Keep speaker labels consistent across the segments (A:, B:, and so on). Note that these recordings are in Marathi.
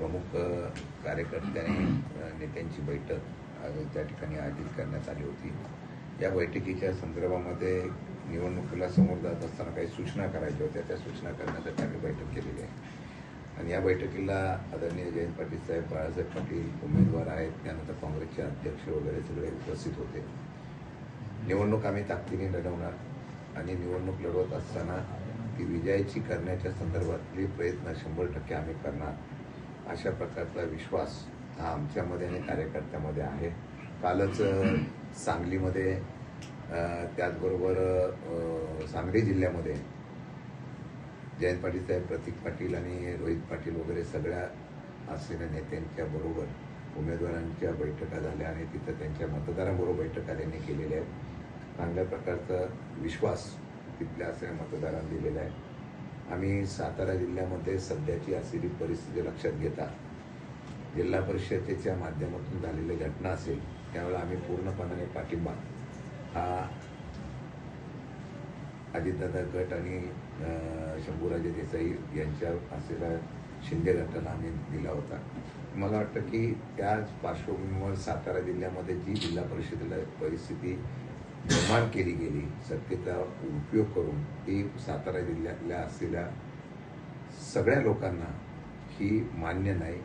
A: प्रमुख कार्यकर्त्यांनी नेत्यांची बैठक आज त्या ठिकाणी आयोजित करण्यात आली होती। या बैठकीच्या संदर्भामध्ये निवडणुकीला समोर जात असताना काही सूचना करायच्या होत्या, त्या सूचना करण्यासाठी आम्ही बैठक केलेली आहे। आणि या बैठकीला आदरणीय जयंत पाटील साहेब, बाळासाहेब पाटील उमेदवार आहेत, त्यानंतर काँग्रेसचे अध्यक्ष वगैरे सगळे उपस्थित होते। निवडणूक आम्ही ताकदीने लढवणार आणि निवडणूक लढवत असताना ती विजयाची करण्याच्या संदर्भातले प्रयत्न 100% आम्ही करणार, अशा प्रकारचा विश्वास हा आमच्यामध्ये आणि कार्यकर्त्यामध्ये आहे। कालच सांगलीमध्ये त्याचबरोबर सांगली जिल्ह्यामध्ये जयंत पाटील साहेब, प्रतीक पाटील आणि रोहित पाटील वगैरे सगळ्या असलेल्या नेत्यांच्या बरोबर उमेदवारांच्या बैठका झाल्या आणि तिथं त्यांच्या मतदारांबरोबर बैठका त्यांनी केलेल्या आहेत। चांगल्या प्रकारचा विश्वास तिथल्या असलेल्या मतदारांना दिलेला आहे। आम्ही सातारा जिल्ह्यामध्ये सध्याची असलेली परिस्थिती लक्षात घेता जिल्हा परिषदेच्या माध्यमातून झालेली घटना असेल त्यावेळेला आम्ही पूर्णपणाने पाठिंबा हा अजितदादा गट आणि शंभूराजे देसाई यांच्या असलेल्या शिंदे गटाला आम्ही दिला होता। मला वाटतं की त्याच पार्श्वभूमीवर सातारा जिल्ह्यामध्ये जी जिल्हा परिषदेला परिस्थिती निर्माण केली गेली, सत्तेचा उपयोग करून ती सातारा जिल्ह्यातल्या असलेल्या सगळ्या लोकांना ही मान्य नाही।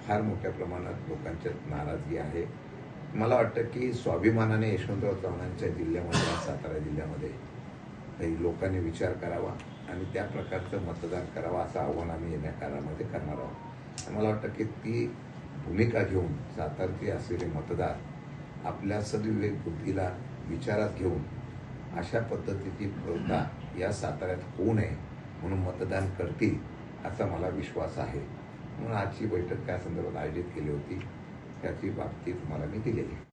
A: फार मोठ्या प्रमाणात लोकांच्यात नाराजगी आहे। मला वाटतं की स्वाभिमानाने यशवंतराव चव्हाणांच्या जिल्ह्यामध्ये, सातारा जिल्ह्यामध्ये काही लोकांनी विचार करावा आणि त्या प्रकारचं मतदान करावं असं आव्हान आम्ही येत्या काळामध्ये करणार आहोत। मला वाटतं की ती भूमिका घेऊन सातारचे असलेले मतदार आपल्या सद्विवेक बुद्धीला विचारात घेऊन अशा पद्धतीची प्रथा या साताऱ्यात होऊ नये म्हणून मतदान करतील असा मला विश्वास आहे। म्हणून आजची बैठक त्या संदर्भात आयोजित केली होती, त्याची बाबतीत मला मी दिलेली।